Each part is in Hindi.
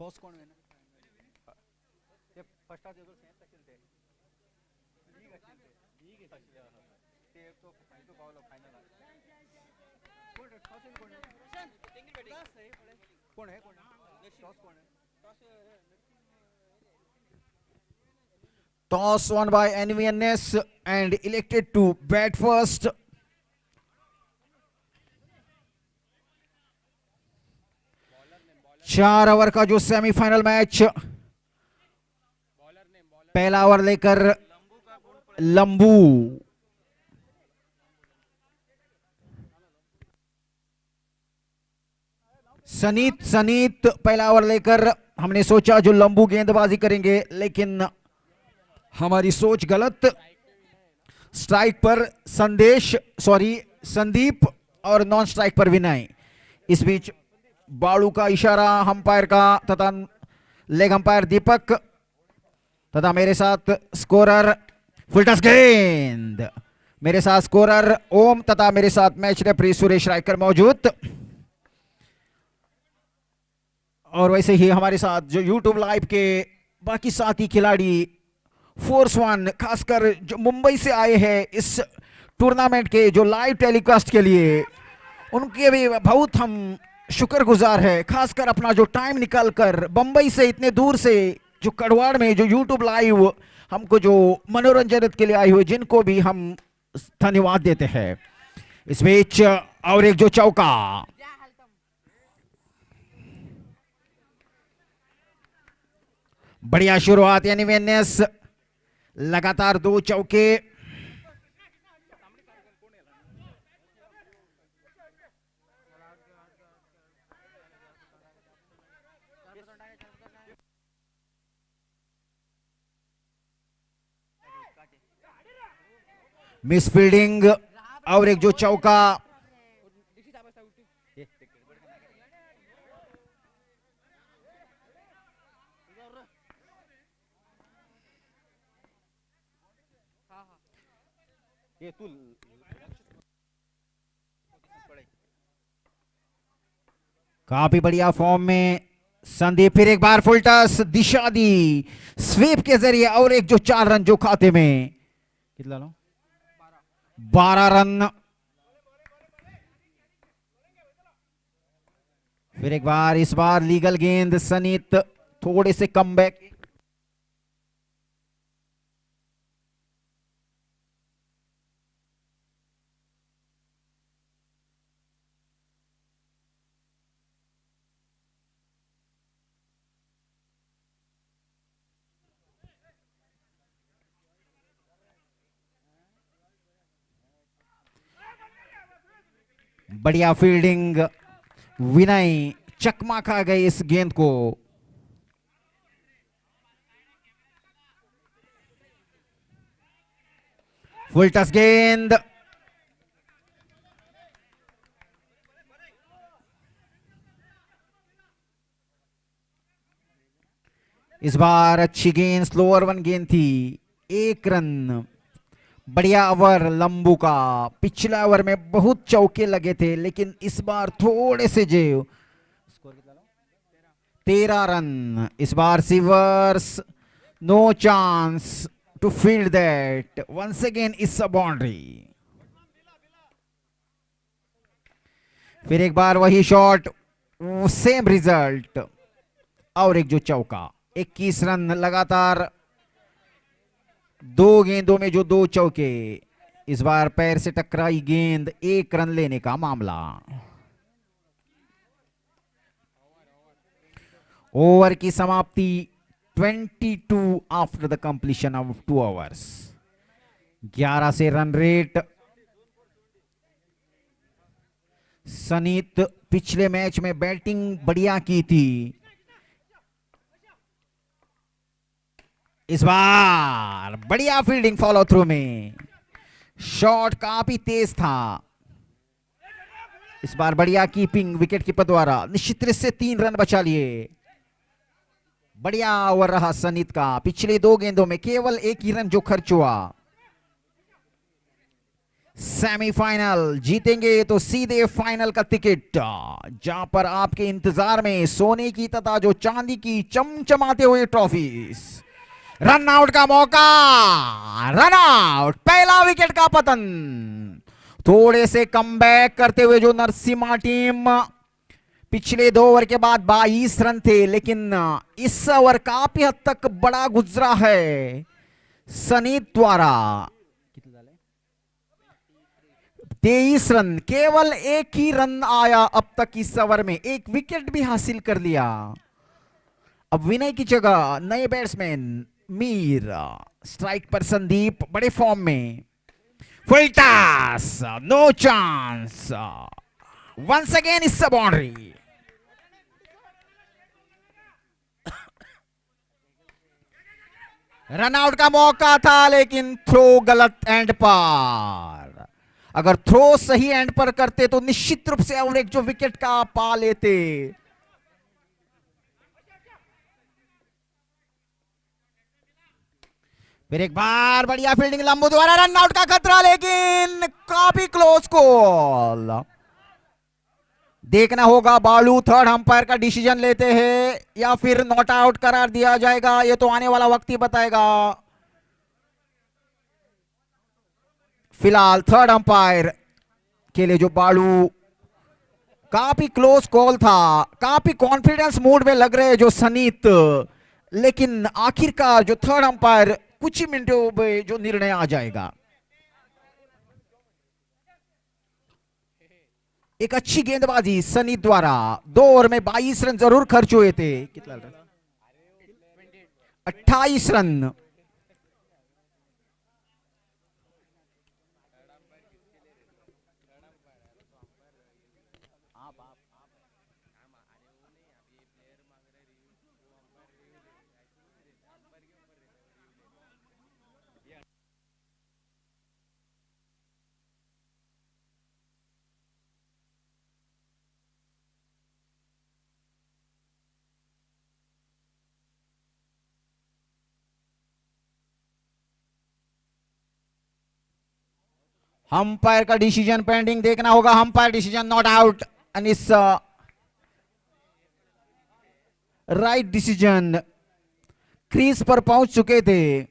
फर्स्ट कौन है ते फर्स्ट आ जरूर सेंट तक लीग ते तो पावलो फाइनल कौन है टॉस कौन है Toss won by NVNS and elected to bat first. चार ओवर का जो सेमीफाइनल मैच, पहला ओवर लेकर लंबू सनीत पहला ओवर लेकर, हमने सोचा जो लंबू गेंदबाजी करेंगे, लेकिन हमारी सोच गलत। स्ट्राइक पर संदीप और नॉन स्ट्राइक पर विनय। इस बीच बाड़ू का इशारा अंपायर का तथा लेग अंपायर दीपक तथा मेरे साथ स्कोरर फुल टस गेंद, मेरे साथ स्कोरर ओम तथा मेरे साथ मैच रेफरी सुरेश रायकर मौजूद। और वैसे ही हमारे साथ जो यूट्यूब लाइव के बाकी साथी खिलाड़ी फोर्स वन, खासकर जो मुंबई से आए हैं इस टूर्नामेंट के जो लाइव टेलीकास्ट के लिए, उनके भी बहुत हम शुक्रगुजार है। खासकर अपना जो टाइम निकालकर बंबई से इतने दूर से जो कड़वाड़ में जो यूट्यूब लाइव हमको जो मनोरंजन के लिए आए हुए, जिनको भी हम धन्यवाद देते हैं। इस बीच और एक जो चौका, बढ़िया शुरुआत एनवीएनएस, लगातार 2 चौके। मिस फील्डिंग और एक जो चौका। काफी बढ़िया फॉर्म में संदीप, फिर एक बार फुल टस, दिशा दी स्वीप के जरिए और एक जो 4 रन जो खाते में, कितना लो 12 रन। फिर एक बार, इस बार लीगल गेंद, सनीत थोड़े से कम बैक। बढ़िया फील्डिंग, विनय चकमा खा गए इस गेंद को। फुल टस गेंद, इस बार अच्छी गेंद, स्लोअर 1 गेंद थी, 1 रन। बढ़िया ओवर लंबू का, पिछला ओवर में बहुत चौके लगे थे, लेकिन इस बार थोड़े से जेव। 13 रन। इस बार Sievers, no chance to field that, once again it's a boundary. फिर एक बार वही शॉट, सेम रिजल्ट और एक जो चौका। 21 रन लगातार 2 गेंदों में जो 2 चौके। इस बार पैर से टकराई गेंद, 1 रन लेने का मामला। ओवर की समाप्ति 22 after the completion of 2 overs. 11 से रन रेट। सनीत पिछले मैच में बैटिंग बढ़िया की थी, इस बार बढ़िया फील्डिंग फॉलो थ्रू में, शॉट काफी तेज था। इस बार बढ़िया कीपिंग विकेट कीपर द्वारा, निश्चित रूप से 3 रन बचा लिए। बढ़िया ओवर रहा सनीत का, पिछले 2 गेंदों में केवल 1 ही रन जो खर्च हुआ। सेमीफाइनल जीतेंगे तो सीधे फाइनल का टिकट, जहां पर आपके इंतजार में सोने की तथा जो चांदी की चमचमाते हुए ट्रॉफीज। रन आउट का मौका, रन आउट, पहला विकेट का पतन। थोड़े से कमबैक करते हुए जो नरसिम्हा टीम, पिछले 2 ओवर के बाद 22 रन थे, लेकिन इस ओवर काफी हद तक बड़ा गुजरा है सनीत द्वारा। 23 रन, केवल एक ही रन आया अब तक इस ओवर में, एक विकेट भी हासिल कर लिया। अब विनय की जगह नए बैट्समैन मीर, स्ट्राइक पर संदीप बड़े फॉर्म में। Full toss, no chance, once again इस बाउंड्री। रन आउट का मौका था, लेकिन थ्रो गलत एंड पर। अगर थ्रो सही एंड पर करते तो निश्चित रूप से एवरेज जो विकेट का पा लेते। फिर एक बार बढ़िया फील्डिंग लंबू द्वारा, रन आउट का खतरा, लेकिन काफी क्लोज कॉल। देखना होगा बालू थर्ड अंपायर का डिसीजन लेते हैं या फिर नॉट आउट करार दिया जाएगा, ये तो आने वाला वक्त ही बताएगा। फिलहाल थर्ड अंपायर के लिए जो बालू, काफी क्लोज कॉल था, काफी कॉन्फिडेंस मूड में लग रहे जो सनीत, लेकिन आखिरकार जो थर्ड अंपायर कुछ ही मिनटों में जो निर्णय आ जाएगा। एक अच्छी गेंदबाजी सनीत द्वारा, 2 ओवर में 22 रन जरूर खर्च हुए थे। कितना रन? 28 रन। अंपायर का डिसीजन पेंडिंग, देखना होगा। Umpire decision not out, and इस राइट डिसीजन। क्रीज पर पहुंच चुके थे,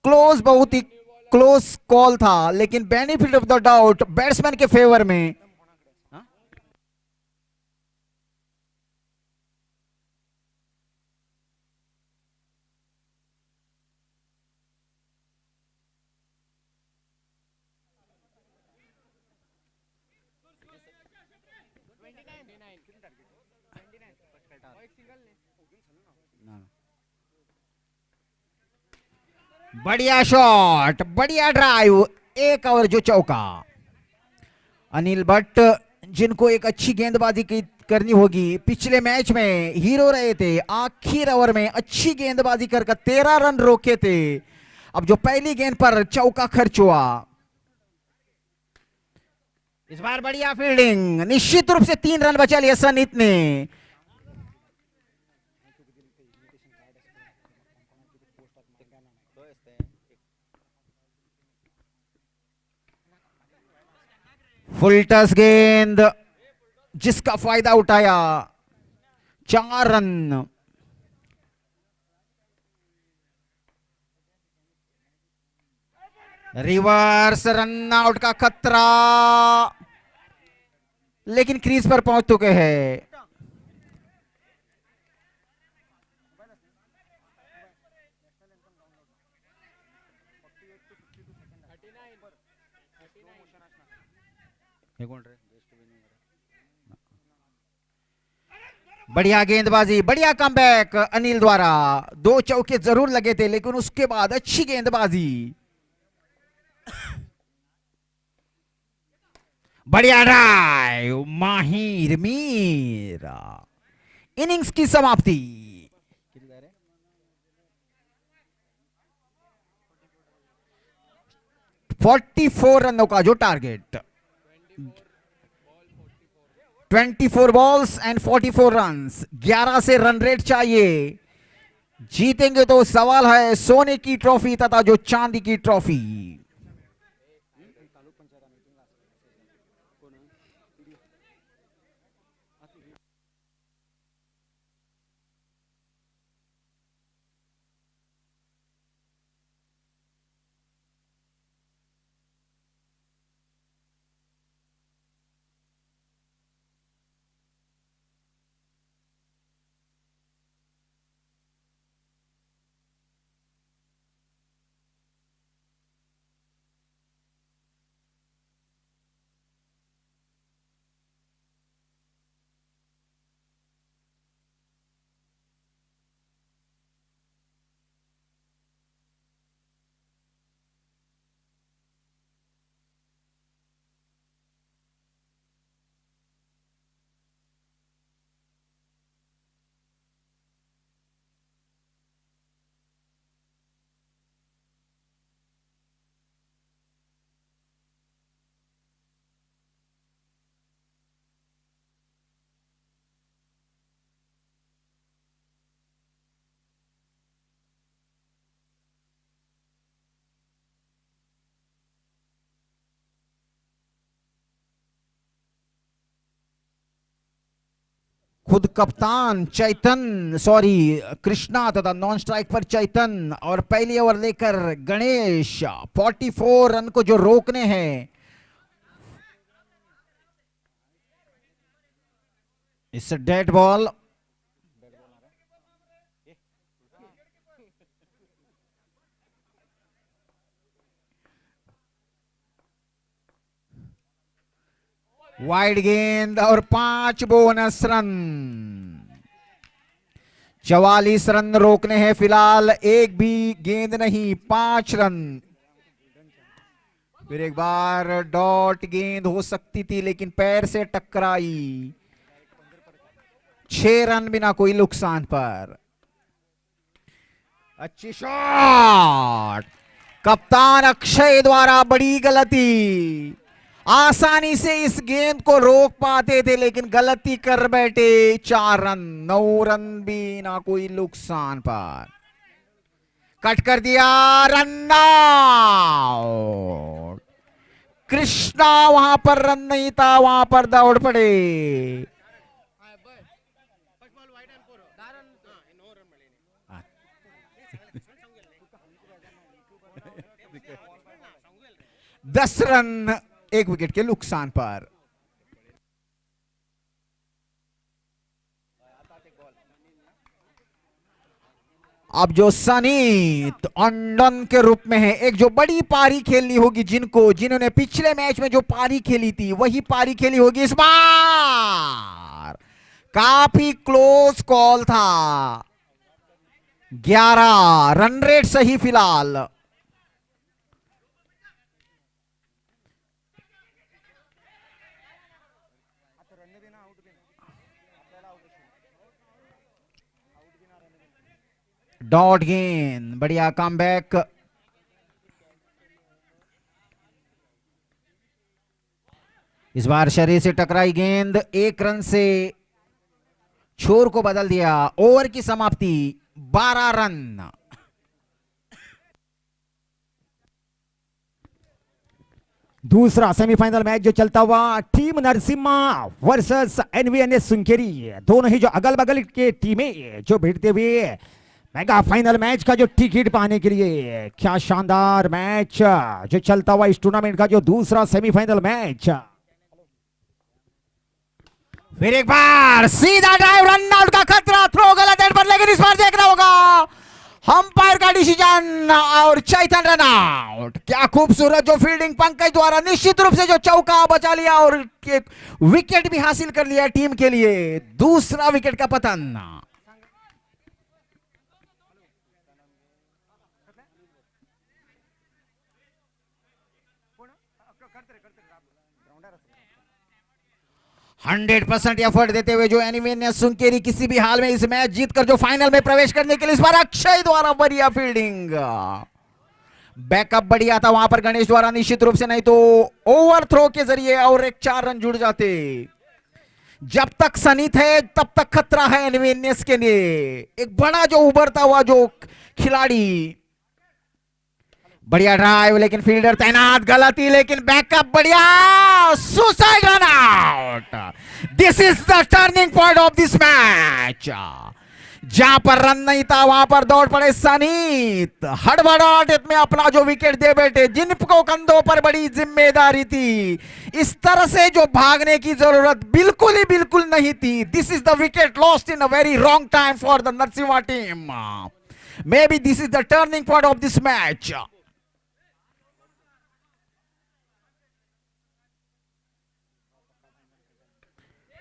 क्लोज, बहुत ही क्लोज कॉल था, लेकिन benefit of the doubt batsman के फेवर में। बढ़िया शॉट, बढ़िया ड्राइव, एक ओवर जो चौका। अनिल भट्ट, जिनको एक अच्छी गेंदबाजी की करनी होगी, पिछले मैच में हीरो रहे थे, आखिर ओवर में अच्छी गेंदबाजी कर 13 रन रोके थे। अब जो पहली गेंद पर चौका खर्च हुआ, इस बार बढ़िया फील्डिंग, निश्चित रूप से 3 रन बचा लिए सनीत ने। फुल टस गेंद, जिसका फायदा उठाया, 4 रन। रिवर्स रन आउट का खतरा, लेकिन क्रीज पर पहुंच चुके हैं। बढ़िया गेंदबाजी, बढ़िया कमबैक अनिल द्वारा। 2 चौके जरूर लगे थे, लेकिन उसके बाद अच्छी गेंदबाजी, बढ़िया ड्राइव, माहिर मीर। इनिंग्स की समाप्ति। 44 रनों का जो टारगेट, 24 बॉल्स एंड 44 रन्स, 11 से रन रेट चाहिए। जीतेंगे तो सवाल है सोने की ट्रॉफी तथा जो चांदी की ट्रॉफी। खुद कप्तान चैतन, सॉरी कृष्णा तथा नॉन स्ट्राइक पर चैतन, और पहली ओवर लेकर गणेश। 44 रन को जो रोकने हैं। It's dead ball. वाइड गेंद और 5 बोनस रन। 44 रन रोकने हैं फिलहाल, एक भी गेंद नहीं, 5 रन। फिर एक बार डॉट गेंद हो सकती थी लेकिन पैर से टकराई। 6 रन बिना कोई नुकसान पर। अच्छी शॉट, कप्तान अक्षय द्वारा बड़ी गलती। आसानी से इस गेंद को रोक पाते थे लेकिन गलती कर बैठे। 4 रन, 9 रन भी ना कोई नुकसान पर। कट कर दिया, रन आउट। कृष्णा वहां पर रन नहीं था, वहां पर दौड़ पड़े। दस रन 1 विकेट के नुकसान पर। अब जो सनीत अंडन के रूप में है, एक जो बड़ी पारी खेलनी होगी, जिन्होंने पिछले मैच में जो पारी खेली थी वही पारी खेली होगी इस बार। काफी क्लोज कॉल था। 11 रन रेट सही फिलहाल। डॉट गेंद, बढ़िया कमबैक। इस बार शरीर से टकराई गेंद 1 रन से छोर को बदल दिया। ओवर की समाप्ति 12 रन। दूसरा सेमीफाइनल मैच जो चलता हुआ टीम नरसिम्हा वर्सेस एनवीएनएस सुनकेरी, दोनों ही जो अगल बगल के टीमें जो भिड़ते हुए मेगा फाइनल मैच का जो टिकट पाने के लिए। क्या शानदार मैच जो चलता हुआ इस टूर्नामेंट का जो दूसरा सेमीफाइनल मैच। फिर एक बार सीधा ड्राइव, रन आउट का खतरा, थ्रो गलत एंड पर, लेकिन इस बार देखना होगा अंपायर का डिसीजन और चैतन रन आउट। क्या खूबसूरत जो फील्डिंग पंकज द्वारा, निश्चित रूप से जो चौका बचा लिया और विकेट भी हासिल कर लिया टीम के लिए। दूसरा विकेट का पतन। हंड्रेड 100% एफर्ट देते हुए जो एनवीएनएस सुनकेरी किसी भी हाल में इस मैच जीतकर जो फाइनल में प्रवेश करने के लिए, इस बार अक्षय द्वारा बढ़िया फील्डिंग। बैकअप बढ़िया था वहां पर गणेश द्वारा, निश्चित रूप से, नहीं तो ओवर थ्रो के जरिए और एक 4 रन जुड़ जाते। जब तक सनीत है तब तक खतरा है एनवीएनएस के लिए। एक बड़ा जो उभरता हुआ जो खिलाड़ी, बढ़िया ड्राइव लेकिन फील्डर तैनात, गलती लेकिन बैकअप बढ़िया, suicide run out. This is the turning point of this match. जहां पर रन नहीं था वहां पर दौड़ पड़े सनीत, हड़बड़ाहट में अपना जो विकेट दे बैठे, जिनको कंधों पर बड़ी जिम्मेदारी थी। इस तरह से जो भागने की जरूरत बिल्कुल नहीं थी। This is the wicket lost in a very wrong time for the Narasimha team. May be this is the turning point of this match.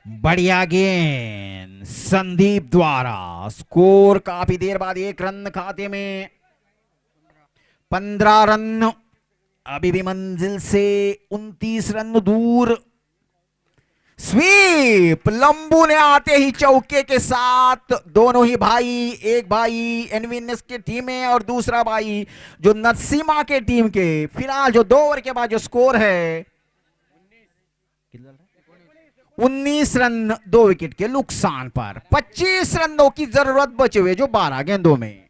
बढ़िया गेंद संदीप द्वारा, स्कोर काफी देर बाद 1 रन खाते में। 15 रन, अभी भी मंजिल से 29 रन दूर। स्वीप, लंबू ने आते ही चौके के साथ, दोनों ही भाई, एक भाई एनवीएनएस के टीम में और दूसरा भाई जो नरसिम्हा के टीम के। फिलहाल जो 2 ओवर के बाद जो स्कोर है 19 रन 2 विकेट के नुकसान पर। 25 रनों की जरूरत बचे हुए जो 12 गेंदों में।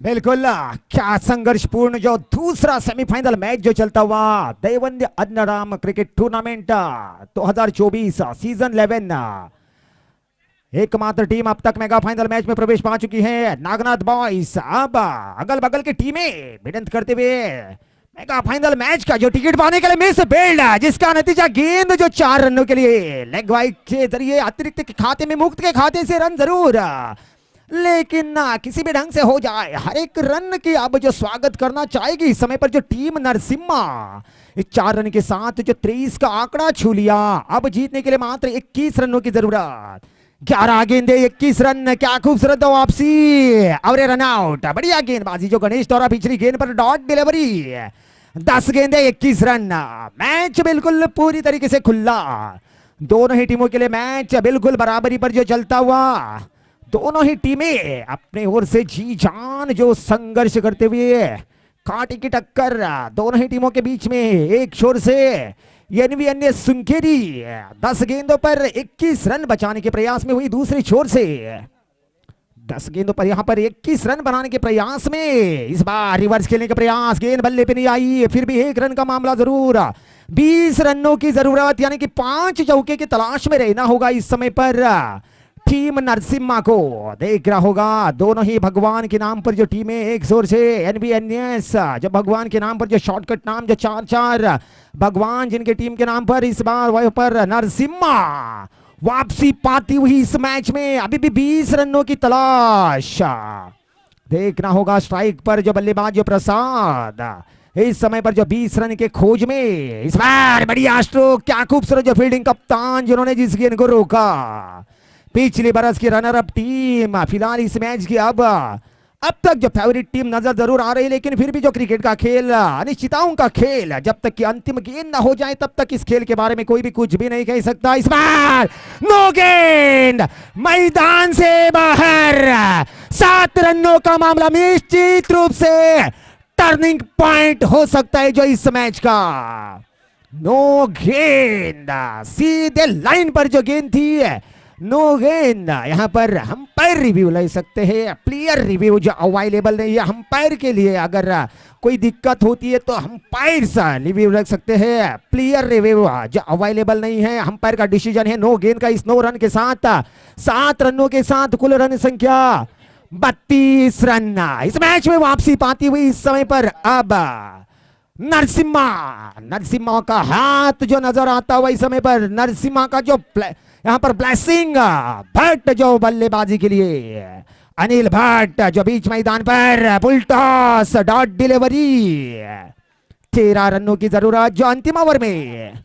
बिल्कुल, क्या संघर्षपूर्ण जो दूसरा सेमीफाइनल मैच जो चलता हुआ देवंद्र अन्नराम क्रिकेट टूर्नामेंट 2024 सीजन 11 एकमात्र टीम अब तक मेगा फाइनल मैच में प्रवेश पा चुकी है, नागनाथ बॉयज। अब अगल बगल की टीमें भिड़ंत करते हुए मेगा फाइनल मैच का जो टिकट पाने के लिए मिस बिल्ड, जिसका नतीजा गेंद जो 4 रनों के लिए लेग वाइड के जरिए अतिरिक्त के खाते में, मुक्त के खाते से रन जरूर, लेकिन ना किसी भी ढंग से हो जाए, हर एक रन की अब जो स्वागत करना चाहेगी इस समय पर जो टीम नरसिम्हा। 4 रन के साथ जो 23 का आंकड़ा छू लिया। अब जीतने के लिए मात्र 21 रनों की जरूरत। 11 गेंदे 21 रन, क्या खूबसूरत वापसी और रन आउट। बढ़िया गेंदबाजी जो गणेश द्वारा पिछली गेंद पर डॉट डिलीवरी। 10 गेंदे 21 रन, मैच बिल्कुल पूरी तरीके से खुला। दोनों ही टीमों के लिए मैच बिल्कुल बराबरी पर जो चलता हुआ, दोनों ही टीमें अपने ओर से जी जान जो संघर्ष करते हुए, कांटे की टक्कर दोनों ही टीमों के बीच में। एक छोर से एनवीएनएस सुनकेरी 10 गेंदों पर 21 रन बचाने के प्रयास में हुई, दूसरी छोर से 10 गेंदों पर यहां पर 21 रन बनाने के प्रयास में इस बार रिवर्स खेलने का प्रयास, गेंद बल्ले पे नहीं आई, फिर भी 1 रन का मामला जरूर। 20 रनों की जरूरत, यानी कि 5 चौके की तलाश में रहना होगा इस समय पर टीम नरसिम्हा को। देख रहा होगा दोनों ही भगवान के नाम पर जो टीमें, एक जोर से एनवीएनएस जो भगवान के नाम पर जो शॉर्टकट नाम जो 4-4 भगवान जिनके टीम के नाम पर, इस बार वहीं पर नरसिम्हा वापसी पाती हुई इस मैच में। अभी भी 20 रनों की तलाश। देखना होगा स्ट्राइक पर जो बल्लेबाज जो प्रसाद इस समय पर जो 20 रन के खोज में। इस बार बढ़िया स्ट्रोक, क्या खूबसूरत जो फील्डिंग कप्तान जिन्होंने जिस गेंद को रोका। पिछले बरस की रनर अप टीम फिलहाल इस मैच की अब तक जो फेवरेट टीम नजर जरूर आ रही है, लेकिन फिर भी जो क्रिकेट का खेल अनिश्चितताओं का खेल, जब तक कि अंतिम गेंद ना हो जाए तब तक इस खेल के बारे में कोई भी कुछ भी नहीं कह सकता। इस बार नो गेंद, मैदान से बाहर। 7 रनों का मामला निश्चित रूप से टर्निंग पॉइंट हो सकता है जो इस मैच का। नो गेंद, सीधे लाइन पर जो गेंद थी, नो गेंद। यहां पर अंपायर रिव्यू ले सकते हैं, प्लेयर रिव्यू जो अवेलेबल नहीं है अंपायर के लिए। अगर कोई दिक्कत होती है तो अंपायर सा रिव्यू रख सकते हैं, प्लेयर रिव्यू जो अवेलेबल नहीं है। अंपायर का डिसीजन है नो गेंद का। इस 9 रन के साथ 7 रनों के साथ कुल रन संख्या 32 रन। इस मैच में वापसी पाती हुई इस समय पर अब नरसिम्हा का हाथ जो नजर आता हुआ इस समय पर। नरसिम्हा का जो यहां पर ब्लेसिंग भट्ट जो बल्लेबाजी के लिए, अनिल भट्ट जो बीच मैदान पर फुल टॉस डॉट डिलीवरी। 13 रनों की जरूरत जो अंतिम ओवर में,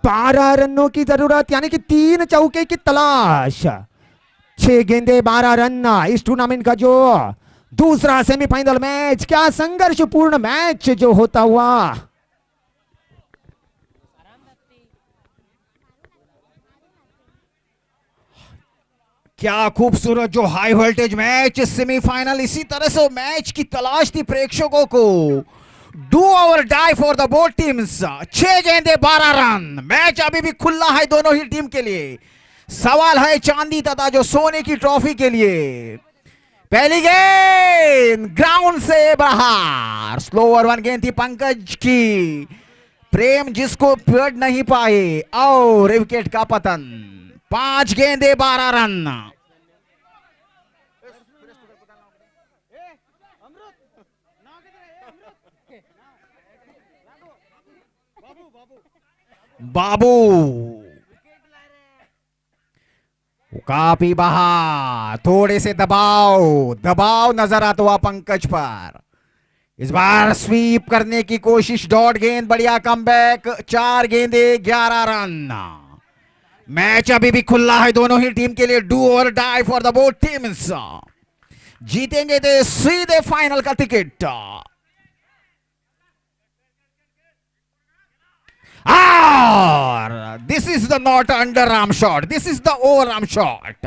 12 रनों की जरूरत, यानी कि 3 चौके की तलाश। 6 गेंदे 12 रन। इस टूर्नामेंट का जो दूसरा सेमीफाइनल मैच, क्या संघर्षपूर्ण मैच जो होता हुआ। क्या खूबसूरत जो हाई वोल्टेज मैच सेमीफाइनल। इसी तरह से मैच की तलाश थी प्रेक्षकों को। Do or die for the both teams. 6 गेंदे 12 रन। मैच अभी भी खुला है दोनों ही टीम के लिए। सवाल है चांदी तथा जो सोने की ट्रॉफी के लिए। पहली गेंद ग्राउंड से बाहर, स्लो ओवर 1 गेंद थी पंकज की। प्रेम जिसको पकड़ नहीं पाए और विकेट का पतन। 5 गेंदे 12 रन। बाबू काफी बाहर, थोड़े से दबाव नजर आता हुआ पंकज पर। इस बार स्वीप करने की कोशिश, डॉट गेंद, बढ़िया कमबैक। 4 गेंदे 11 रन। मैच अभी भी खुला है दोनों ही टीम के लिए। Do or die for the both teams. जीतेंगे तो सीधे फाइनल का टिकट। और this is the not underarm shot, this is the overarm shot.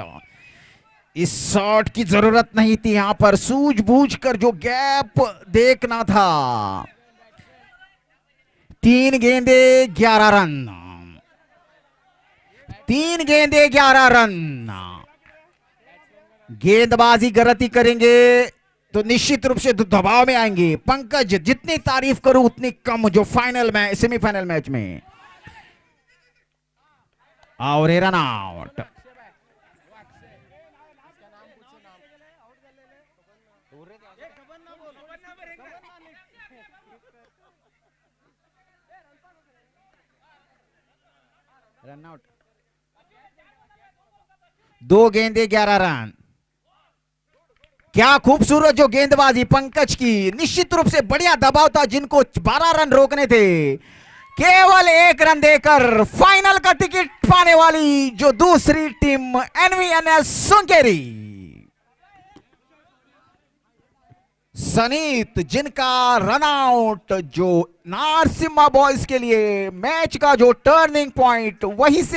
इस शॉट की जरूरत नहीं थी, यहां पर सूझबूझ कर जो गैप देखना था। 3 गेंदे 11 रन। 3 गेंदे 11 रन। गेंदबाजी गलती करेंगे तो निश्चित रूप से दबाव में आएंगे। पंकज जितनी तारीफ करूं उतनी कम जो फाइनल में, सेमीफाइनल मैच में। और रन आउट। Run out. 2 गेंदे 11 रन। क्या खूबसूरत जो गेंदबाजी पंकज की, निश्चित रूप से बढ़िया दबाव था, जिनको 12 रन रोकने थे। केवल 1 रन देकर फाइनल का टिकट पाने वाली जो दूसरी टीम एनवीएनएस सुंकेरी। सनीत, जिनका रन आउट जो नारसिम्हा बॉयज के लिए मैच का जो टर्निंग पॉइंट वहीं से